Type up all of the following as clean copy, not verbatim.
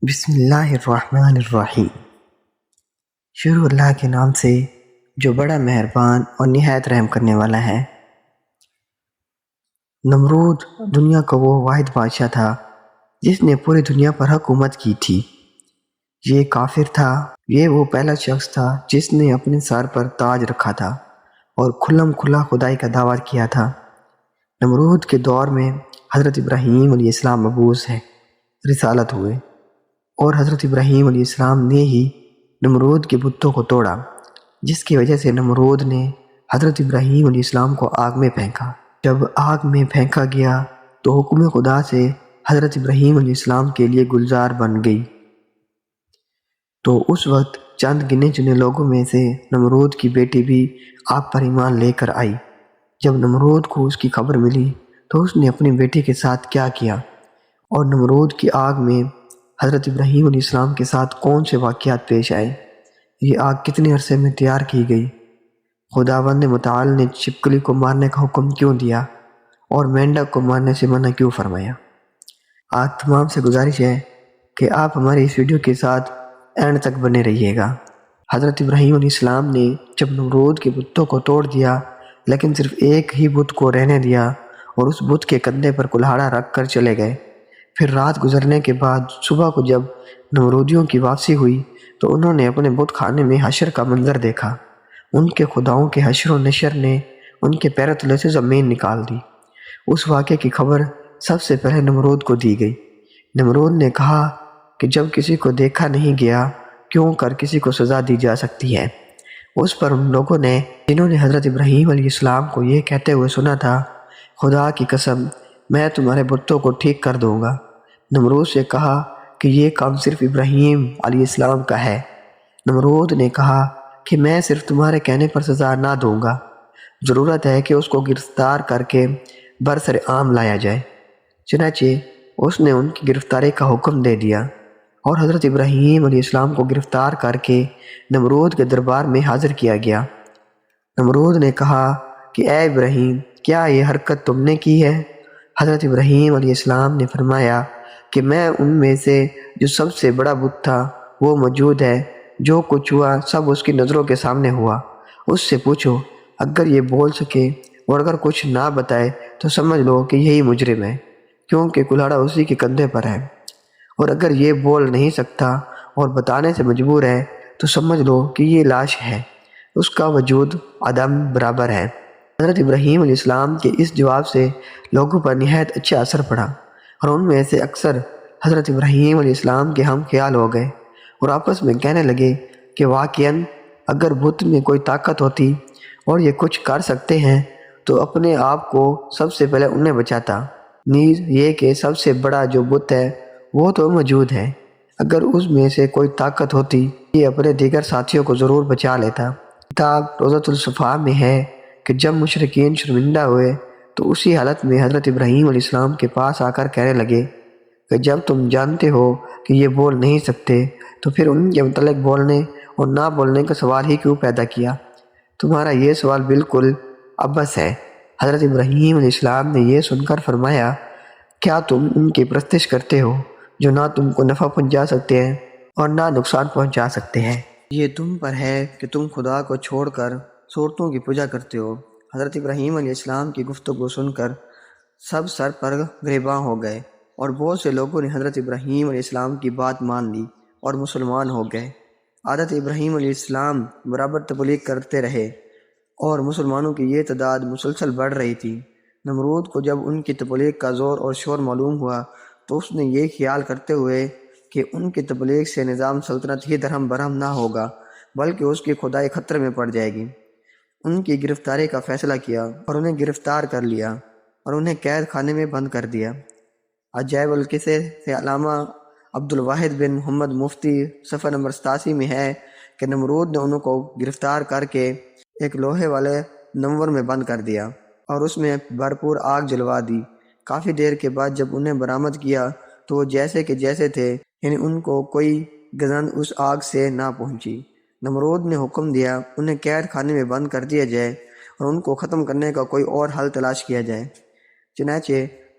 بسم اللہ الرحمن الرحیم۔ شروع اللہ کے نام سے جو بڑا مہربان اور نہایت رحم کرنے والا ہے۔ نمرود دنیا کا وہ واحد بادشاہ تھا جس نے پوری دنیا پر حکومت کی تھی۔ یہ کافر تھا۔ یہ وہ پہلا شخص تھا جس نے اپنے سر پر تاج رکھا تھا اور کھلم کھلا خدائی کا دعویٰ کیا تھا۔ نمرود کے دور میں حضرت ابراہیم علیہ السلام مبعوث ہے، رسالت ہوئے، اور حضرت ابراہیم علیہ السلام نے ہی نمرود کے بتوں کو توڑا، جس کی وجہ سے نمرود نے حضرت ابراہیم علیہ السلام کو آگ میں پھینکا۔ جب آگ میں پھینکا گیا تو حکم خدا سے حضرت ابراہیم علیہ السلام کے لیے گلزار بن گئی۔ تو اس وقت چند گنے چنے لوگوں میں سے نمرود کی بیٹی بھی آپ پر ایمان لے کر آئی۔ جب نمرود کو اس کی خبر ملی تو اس نے اپنی بیٹی کے ساتھ کیا کیا اور نمرود کی آگ میں حضرت ابراہیم علیہ السلام کے ساتھ کون سے واقعات پیش آئے، یہ آگ کتنے عرصے میں تیار کی گئی، خداوند متعال نے چھپکلی کو مارنے کا حکم کیوں دیا اور مینڈک کو مارنے سے منع کیوں فرمایا۔ آپ تمام سے گزارش ہے کہ آپ ہماری اس ویڈیو کے ساتھ اینڈ تک بنے رہیے گا۔ حضرت ابراہیم علیہ السلام نے جب نمرود کے بتوں کو توڑ دیا لیکن صرف ایک ہی بت کو رہنے دیا اور اس بت کے کندھے پر کلہاڑا رکھ کر چلے گئے۔ پھر رات گزرنے کے بعد صبح کو جب نمرودیوں کی واپسی ہوئی تو انہوں نے اپنے بت خانے میں حشر کا منظر دیکھا۔ ان کے خداؤں کے حشر و نشر نے ان کے پیروں تلے سے زمین نکال دی۔ اس واقعے کی خبر سب سے پہلے نمرود کو دی گئی۔ نمرود نے کہا کہ جب کسی کو دیکھا نہیں گیا کیوں کر کسی کو سزا دی جا سکتی ہے۔ اس پر ان لوگوں نے جنہوں نے حضرت ابراہیم علیہ السلام کو یہ کہتے ہوئے سنا تھا، خدا کی قسم میں تمہارے بتوں کو ٹھیک کر دوں گا، نمرود سے کہا کہ یہ کام صرف ابراہیم علیہ السلام کا ہے۔ نمرود نے کہا کہ میں صرف تمہارے کہنے پر سزا نہ دوں گا، ضرورت ہے کہ اس کو گرفتار کر کے برسر عام لایا جائے۔ چنانچہ اس نے ان کی گرفتاری کا حکم دے دیا اور حضرت ابراہیم علیہ السلام کو گرفتار کر کے نمرود کے دربار میں حاضر کیا گیا۔ نمرود نے کہا کہ اے ابراہیم، کیا یہ حرکت تم نے کی ہے؟ حضرت ابراہیم علیہ السلام نے فرمایا کہ میں ان میں سے جو سب سے بڑا بت تھا وہ موجود ہے، جو کچھ ہوا سب اس کی نظروں کے سامنے ہوا۔ اس سے پوچھو، اگر یہ بول سکے اور اگر کچھ نہ بتائے تو سمجھ لو کہ یہی مجرم ہے، کیونکہ کلہاڑا اسی کے کندھے پر ہے، اور اگر یہ بول نہیں سکتا اور بتانے سے مجبور ہے تو سمجھ لو کہ یہ لاش ہے، اس کا وجود عدم برابر ہے۔ حضرت ابراہیم علیہ السلام کے اس جواب سے لوگوں پر نہایت اچھا اثر پڑا اور ان میں سے اکثر حضرت ابراہیم علیہ السلام کے ہم خیال ہو گئے اور آپس میں کہنے لگے کہ واقعاً اگر بت میں کوئی طاقت ہوتی اور یہ کچھ کر سکتے ہیں تو اپنے آپ کو سب سے پہلے انہیں بچاتا، نیز یہ کہ سب سے بڑا جو بت ہے وہ تو موجود ہے، اگر اس میں سے کوئی طاقت ہوتی یہ اپنے دیگر ساتھیوں کو ضرور بچا لیتا۔ کتاب روضۃ الصفحاء میں ہے کہ جب مشرکین شرمندہ ہوئے تو اسی حالت میں حضرت ابراہیم علیہ السلام کے پاس آ کر کہنے لگے کہ جب تم جانتے ہو کہ یہ بول نہیں سکتے تو پھر ان کے متعلق بولنے اور نہ بولنے کا سوال ہی کیوں پیدا کیا؟ تمہارا یہ سوال بالکل عبث ہے۔ حضرت ابراہیم علیہ السلام نے یہ سن کر فرمایا، کیا تم ان کی پرستش کرتے ہو جو نہ تم کو نفع پہنچا سکتے ہیں اور نہ نقصان پہنچا سکتے ہیں؟ یہ تم پر ہے کہ تم خدا کو چھوڑ کر صورتوں کی پوجا کرتے ہو۔ حضرت ابراہیم علیہ السلام کی گفتگو سن کر سب سر پر گریباں ہو گئے اور بہت سے لوگوں نے حضرت ابراہیم علیہ السلام کی بات مان لی اور مسلمان ہو گئے۔ حضرت ابراہیم علیہ السلام برابر تبلیغ کرتے رہے اور مسلمانوں کی یہ تعداد مسلسل بڑھ رہی تھی۔ نمرود کو جب ان کی تبلیغ کا زور اور شور معلوم ہوا تو اس نے یہ خیال کرتے ہوئے کہ ان کی تبلیغ سے نظام سلطنت ہی درہم برہم نہ ہوگا بلکہ اس کی خدائی خطرے میں پڑ جائے گی، ان کی گرفتاری کا فیصلہ کیا اور انہیں گرفتار کر لیا اور انہیں قید خانے میں بند کر دیا۔ عجائب القصے سے علامہ عبد الواحد بن محمد مفتی صفحہ نمبر 87 میں ہے کہ نمرود نے انہوں کو گرفتار کر کے ایک لوہے والے نمور میں بند کر دیا اور اس میں بھرپور آگ جلوا دی۔ کافی دیر کے بعد جب انہیں برآمد کیا تو وہ جیسے کہ جیسے تھے، یعنی ان کو کوئی گزند اس آگ سے نہ پہنچی۔ نمرود نے حکم دیا انہیں قید خانے میں بند کر دیا جائے اور ان کو ختم کرنے کا کوئی اور حل تلاش کیا جائے۔ چنانچہ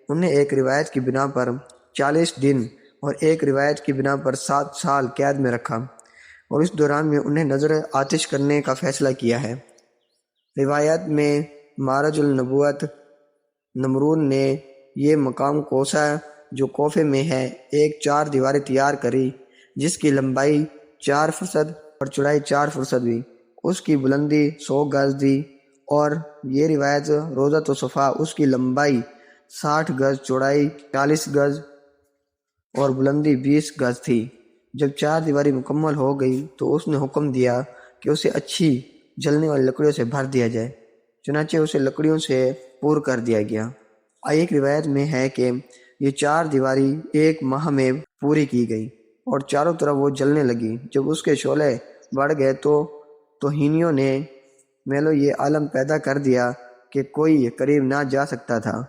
انہیں ایک روایت کی بنا پر 40 دن اور ایک روایت کی بنا پر 7 سال قید میں رکھا، اور اس دوران میں انہیں نظر آتش کرنے کا فیصلہ کیا ہے۔ روایت میں معرج النبوت نمرود نے یہ مقام کوسہ جو کوفے میں ہے ایک 4 دیواری تیار کری، جس کی لمبائی 4 فرسخ اور چوڑائی 4 فرسخ ہوئی، اس کی بلندی 100 گز دی، اور یہ روایت روضۃ الصفا اس کی لمبائی 60 گز، چوڑائی 40 گز اور بلندی 20 گز تھی۔ جب 4 دیواری مکمل ہو گئی تو اس نے حکم دیا کہ اسے اچھی جلنے والی لکڑیوں سے بھر دیا جائے، چنانچہ اسے لکڑیوں سے پور کر دیا گیا۔ ایک روایت میں ہے کہ یہ 4 دیواری 1 ماہ میں پوری کی گئی اور چاروں طرف وہ جلنے لگی۔ جب اس کے شعلے بڑھ گئے تو توہینیوں نے میلو یہ عالم پیدا کر دیا کہ کوئی قریب نہ جا سکتا تھا،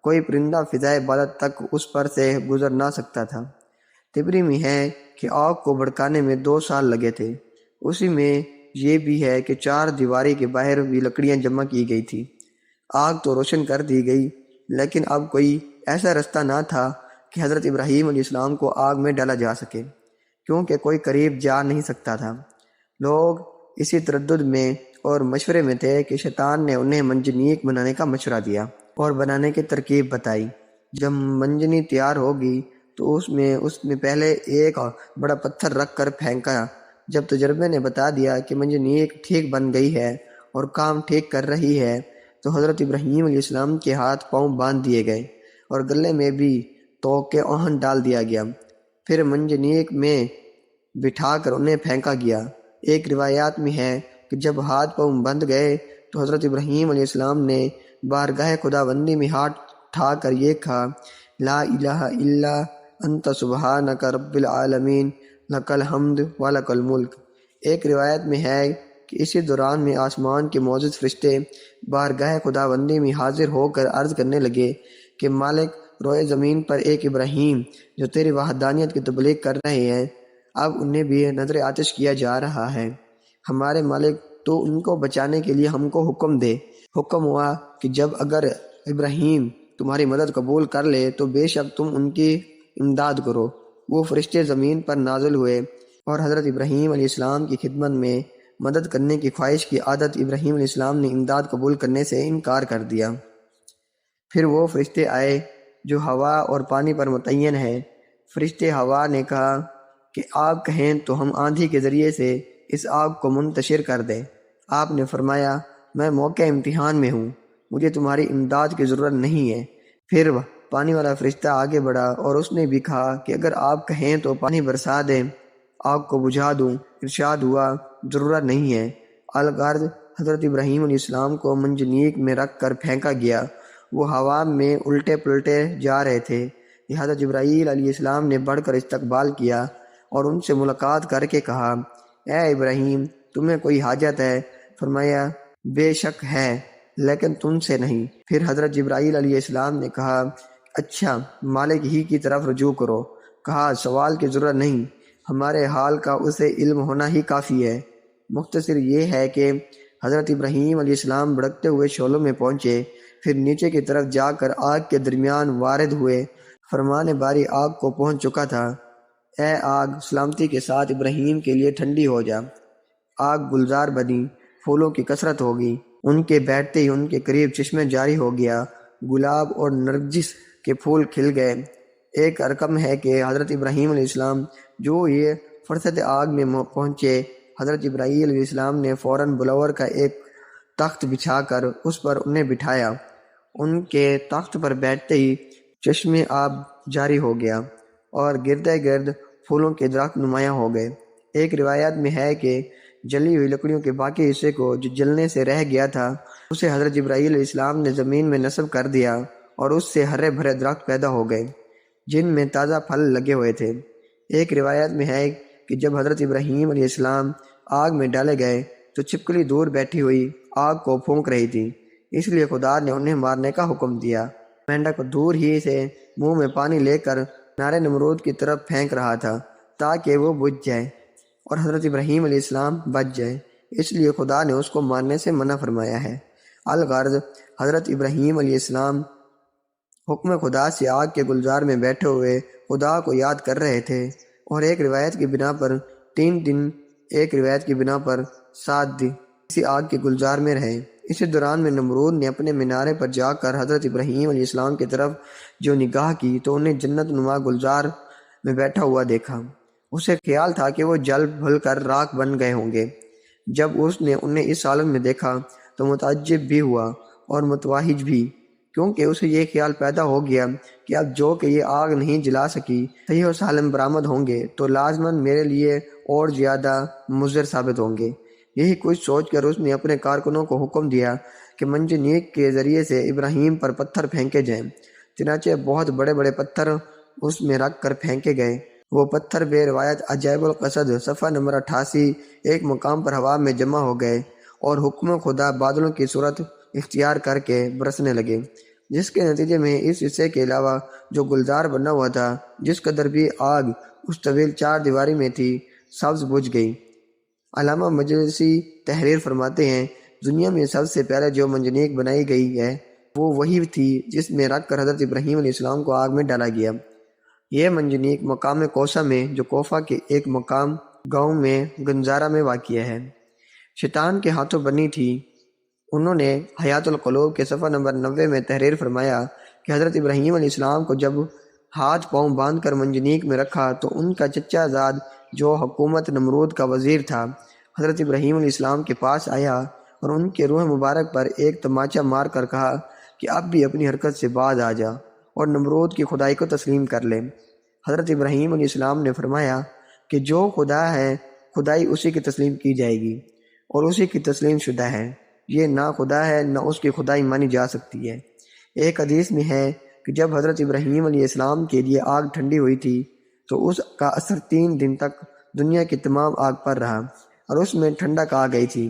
کوئی پرندہ فضائے بالت تک اس پر سے گزر نہ سکتا تھا۔ تبری میں ہے کہ آگ کو بھڑکانے میں 2 سال لگے تھے۔ اسی میں یہ بھی ہے کہ 4 دیواری کے باہر بھی لکڑیاں جمع کی گئی تھی۔ آگ تو روشن کر دی گئی، لیکن اب کوئی ایسا رستہ نہ تھا کہ حضرت ابراہیم علیہ السلام کو آگ میں ڈالا جا سکے، کیونکہ کوئی قریب جا نہیں سکتا تھا۔ لوگ اسی تردد میں اور مشورے میں تھے کہ شیطان نے انہیں منجنیق بنانے کا مشورہ دیا اور بنانے کی ترکیب بتائی۔ جب منجنی تیار ہوگی تو اس میں پہلے ایک بڑا پتھر رکھ کر پھینکا۔ جب تجربے نے بتا دیا کہ منجنیق ٹھیک بن گئی ہے اور کام ٹھیک کر رہی ہے تو حضرت ابراہیم علیہ السلام کے ہاتھ پاؤں باندھ دیے گئے اور گلے میں بھی توق کے اوہن ڈال دیا گیا، پھر منجنیق میں بٹھا کر انہیں پھینکا گیا۔ ایک روایات میں ہے کہ جب ہاتھ پاؤں بندھ گئے تو حضرت ابراہیم علیہ السلام نے بارگاہ خداوندی میں ہاتھ اٹھا کر یہ کہا، لا الہ الا انت سبحانک رب العالمین لک الحمد ولک الملک۔ ایک روایت میں ہے کہ اسی دوران میں آسمان کے معزز فرشتے بارگاہ خداوندی میں حاضر ہو کر عرض کرنے لگے کہ مالک، روئے زمین پر ایک ابراہیم جو تیری وحدانیت کی تبلیغ کر رہے ہیں، اب انہیں بھی نظر آتش کیا جا رہا ہے۔ ہمارے مالک، تو ان کو بچانے کے لیے ہم کو حکم دے۔ حکم ہوا کہ جب اگر ابراہیم تمہاری مدد قبول کر لے تو بے شک تم ان کی امداد کرو۔ وہ فرشتے زمین پر نازل ہوئے اور حضرت ابراہیم علیہ السلام کی خدمت میں مدد کرنے کی خواہش کی عادت ابراہیم علیہ السلام نے امداد قبول کرنے سے انکار کر دیا۔ پھر وہ فرشتے آئے جو ہوا اور پانی پر متعین ہے۔ فرشتے ہوا نے کہا کہ آپ کہیں تو ہم آندھی کے ذریعے سے اس آگ کو منتشر کر دیں۔ آپ نے فرمایا، میں موقع امتحان میں ہوں، مجھے تمہاری امداد کی ضرورت نہیں ہے۔ پھر پانی والا فرشتہ آگے بڑھا اور اس نے بھی کہا کہ اگر آپ کہیں تو پانی برسا دیں، آگ کو بجھا دوں۔ ارشاد ہوا، ضرورت نہیں ہے۔ الغرض حضرت ابراہیم علیہ السلام کو منجنیق میں رکھ کر پھینکا گیا۔ وہ ہوا میں الٹے پلٹے جا رہے تھے، لہذا جبرائیل علیہ السلام نے بڑھ کر استقبال کیا اور ان سے ملاقات کر کے کہا، اے ابراہیم، تمہیں کوئی حاجت ہے؟ فرمایا، بے شک ہے، لیکن تم سے نہیں۔ پھر حضرت جبرائیل علیہ السلام نے کہا، اچھا، مالک ہی کی طرف رجوع کرو۔ کہا، سوال کی ضرورت نہیں، ہمارے حال کا اسے علم ہونا ہی کافی ہے۔ مختصر یہ ہے کہ حضرت ابراہیم علیہ السلام بھڑکتے ہوئے شعلوں میں پہنچے، پھر نیچے کی طرف جا کر آگ کے درمیان وارد ہوئے۔ فرمان باری آگ کو پہنچ چکا تھا، اے آگ، سلامتی کے ساتھ ابراہیم کے لیے ٹھنڈی ہو جا۔ آگ گلزار بنی، پھولوں کی کثرت ہوگی، ان کے بیٹھتے ہی ان کے قریب چشمے جاری ہو گیا، گلاب اور نرجس کے پھول کھل گئے۔ ایک رقم ہے کہ حضرت ابراہیم علیہ السلام جو یہ فرصت آگ میں پہنچے، حضرت ابراہیم علیہ السلام نے فوراً بلور کا ایک تخت بچھا کر اس پر انہیں بٹھایا۔ ان کے تخت پر بیٹھتے ہی چشمے آب جاری ہو گیا اور گرد گرد پھولوں کے درخت نمایاں ہو گئے۔ ایک روایت میں ہے کہ جلی ہوئی لکڑیوں کے باقی حصے کو جو جلنے سے رہ گیا تھا اسے حضرت جبرائیل علیہ السلام نے زمین میں نصب کر دیا اور اس سے ہرے بھرے درخت پیدا ہو گئے جن میں تازہ پھل لگے ہوئے تھے۔ ایک روایت میں ہے کہ جب حضرت ابراہیم علیہ السلام آگ میں ڈالے گئے تو چھپکلی دور بیٹھی ہوئی آگ کو پھونک رہی تھی، اس لیے خدا نے انہیں مارنے کا حکم دیا۔ مینڈک دور ہی سے منہ میں پانی لے کر نارے نمرود کی طرف پھینک رہا تھا تاکہ وہ بجھ جائے اور حضرت ابراہیم علیہ السلام بچ جائے، اس لیے خدا نے اس کو مارنے سے منع فرمایا ہے۔ الغرض حضرت ابراہیم علیہ السلام حکم خدا سے آگ کے گلزار میں بیٹھے ہوئے خدا کو یاد کر رہے تھے، اور ایک روایت کی بنا پر 3 دن، ایک روایت کی بنا پر 7 دن اسی آگ کے گلزار میں رہے۔ اسی دوران میں نمرود نے اپنے مینارے پر جا کر حضرت ابراہیم علیہ السلام کی طرف جو نگاہ کی تو انہیں جنت نما گلزار میں بیٹھا ہوا دیکھا۔ اسے خیال تھا کہ وہ جل بھل کر راکھ بن گئے ہوں گے۔ جب اس نے انہیں اس حالت میں دیکھا تو متعجب بھی ہوا اور متوحج بھی، کیونکہ اسے یہ خیال پیدا ہو گیا کہ اب جو کہ یہ آگ نہیں جلا سکی صحیح و سالم برآمد ہوں گے تو لازماً میرے لیے اور زیادہ مضر ثابت ہوں گے۔ یہی کچھ سوچ کر اس نے اپنے کارکنوں کو حکم دیا کہ منجنیق کے ذریعے سے ابراہیم پر پتھر پھینکے جائیں۔ چنانچہ بہت بڑے بڑے پتھر اس میں رکھ کر پھینکے گئے۔ وہ پتھر بے روایت عجائب القصد صفحہ نمبر 88 ایک مقام پر ہوا میں جمع ہو گئے اور حکم خدا بادلوں کی صورت اختیار کر کے برسنے لگے، جس کے نتیجے میں اس حصے کے علاوہ جو گلزار بنا ہوا تھا، جس قدر بھی آگ اس طویل 4 دیواری میں تھی، سبز بجھ گئی۔ علامہ مجلسی تحریر فرماتے ہیں، دنیا میں سب سے پہلے جو منجنیق بنائی گئی ہے وہ وہی تھی جس میں رکھ کر حضرت ابراہیم علیہ السلام کو آگ میں ڈالا گیا۔ یہ منجنیق مقام کوسہ میں، جو کوفہ کے ایک مقام گاؤں میں گنزارہ میں واقع ہے، شیطان کے ہاتھوں بنی تھی۔ انہوں نے حیات القلوب کے صفحہ نمبر 90 میں تحریر فرمایا کہ حضرت ابراہیم علیہ السلام کو جب ہاتھ پاؤں باندھ کر منجنیق میں رکھا تو ان کا چچا زاد جو حکومت نمرود کا وزیر تھا، حضرت ابراہیم علیہ السلام کے پاس آیا اور ان کے روح مبارک پر ایک تماچا مار کر کہا کہ اب بھی اپنی حرکت سے باز آ جا اور نمرود کی خدائی کو تسلیم کر لے۔ حضرت ابراہیم علیہ السلام نے فرمایا کہ جو خدا ہے خدائی اسی کی تسلیم کی جائے گی اور اسی کی تسلیم شدہ ہے، یہ نہ خدا ہے نہ اس کی خدائی مانی جا سکتی ہے۔ ایک حدیث میں ہے کہ جب حضرت ابراہیم علیہ السلام کے لیے آگ ٹھنڈی ہوئی تھی تو اس کا اثر 3 دن تک دنیا کی تمام آگ پر رہا اور اس میں ٹھنڈک آ گئی تھی۔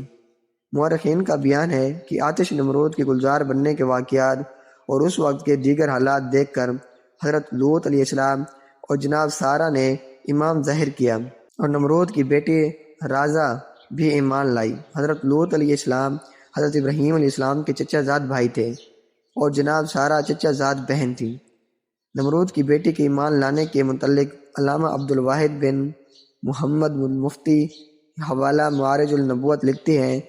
مورخین کا بیان ہے کہ آتش نمرود کے گلزار بننے کے واقعات اور اس وقت کے دیگر حالات دیکھ کر حضرت لوط علیہ السلام اور جناب سارہ نے ایمان ظاہر کیا اور نمرود کی بیٹی رازہ بھی ایمان لائی۔ حضرت لوط علیہ السلام حضرت ابراہیم علیہ السلام کے چچا زاد بھائی تھے اور جناب سارہ چچا زاد بہن تھی۔ نمرود کی بیٹی کے ایمان لانے کے متعلق علامہ عبدالواحد بن محمد بن مفتی حوالہ معارج النبوت لکھتے ہیں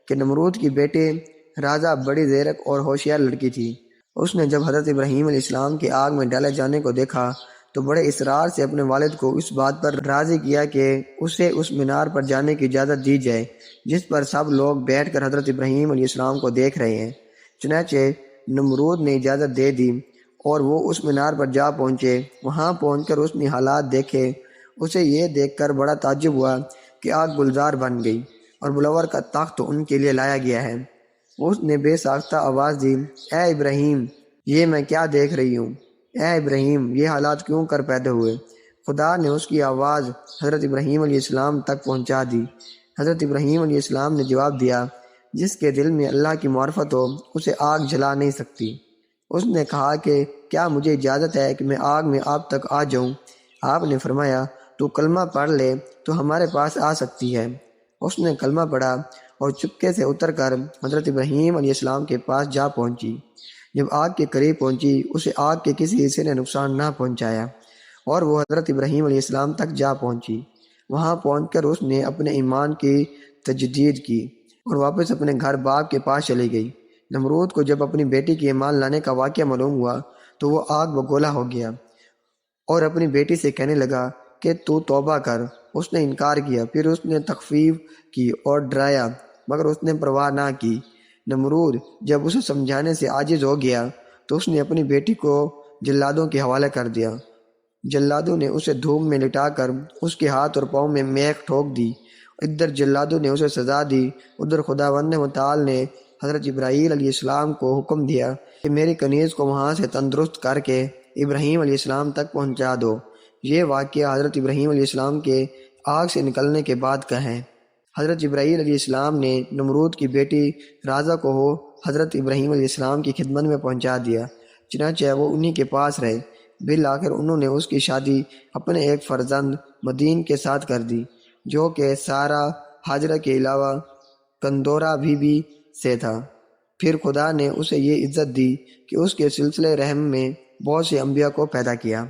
کہ نمرود کی بیٹی رازہ بڑی زیرک اور ہوشیار لڑکی تھی۔ اس نے جب حضرت ابراہیم علیہ السلام کی آگ میں ڈالے جانے کو دیکھا تو بڑے اصرار سے اپنے والد کو اس بات پر راضی کیا کہ اسے اس مینار پر جانے کی اجازت دی جائے جس پر سب لوگ بیٹھ کر حضرت ابراہیم علیہ السلام کو دیکھ رہے ہیں۔ چنانچہ نمرود نے اجازت دے دی اور وہ اس مینار پر جا پہنچے۔ وہاں پہنچ کر اس نے حالات دیکھے۔ اسے یہ دیکھ کر بڑا تعجب ہوا کہ آگ گلزار بن گئی اور بلور کا تخت ان کے لیے لایا گیا ہے۔ اس نے بے ساختہ آواز دی، اے ابراہیم، یہ میں کیا دیکھ رہی ہوں؟ اے ابراہیم، یہ حالات کیوں کر پیدا ہوئے؟ خدا نے اس کی آواز حضرت ابراہیم علیہ السلام تک پہنچا دی۔ حضرت ابراہیم علیہ السلام نے جواب دیا، جس کے دل میں اللہ کی معرفت ہو اسے آگ جلا نہیں سکتی۔ اس نے کہا کہ کیا مجھے اجازت ہے کہ میں آگ میں آپ تک آ جاؤں؟ آپ نے فرمایا، تو کلمہ پڑھ لے تو ہمارے پاس آ سکتی ہے۔ اس نے کلمہ پڑھا اور چپکے سے اتر کر حضرت ابراہیم علیہ السلام کے پاس جا پہنچی۔ جب آگ کے قریب پہنچی اسے آگ کے کسی حصے نے نقصان نہ پہنچایا اور وہ حضرت ابراہیم علیہ السلام تک جا پہنچی۔ وہاں پہنچ کر اس نے اپنے ایمان کی تجدید کی اور واپس اپنے گھر باپ کے پاس چلی گئی۔ نمرود کو جب اپنی بیٹی کے ایمان لانے کا واقعہ معلوم ہوا تو وہ آگ بگولا ہو گیا اور اپنی بیٹی سے کہنے لگا کہ تو توبہ کر۔ اس نے انکار کیا، پھر اس نے تخفیف کی اور ڈرایا، مگر اس نے پرواہ نہ کی۔ نمرود جب اسے سمجھانے سے عاجز ہو گیا تو اس نے اپنی بیٹی کو جلادوں کے حوالے کر دیا۔ جلادوں نے اسے دھوپ میں لٹا کر اس کے ہاتھ اور پاؤں میں میخ ٹھوک دی۔ ادھر جلادوں نے اسے سزا دی، ادھر خداوند متعال نے حضرت جبرائیل علیہ السلام کو حکم دیا کہ میری کنیز کو وہاں سے تندرست کر کے ابراہیم علیہ السلام تک پہنچا دو۔ یہ واقعہ حضرت ابراہیم علیہ السلام کے آگ سے نکلنے کے بعد کا ہے۔ حضرت جبرائیل علیہ السلام نے نمرود کی بیٹی رازہ کو حضرت ابراہیم علیہ السلام کی خدمت میں پہنچا دیا، چنانچہ وہ انہی کے پاس رہے۔ بالآخر انہوں نے اس کی شادی اپنے ایک فرزند مدین کے ساتھ کر دی، جو کہ سارہ ہاجرہ کے علاوہ کندورہ بھی سے تھا۔ پھر خدا نے اسے یہ عزت دی کہ اس کے سلسلے رحم میں بہت سے انبیاء کو پیدا کیا۔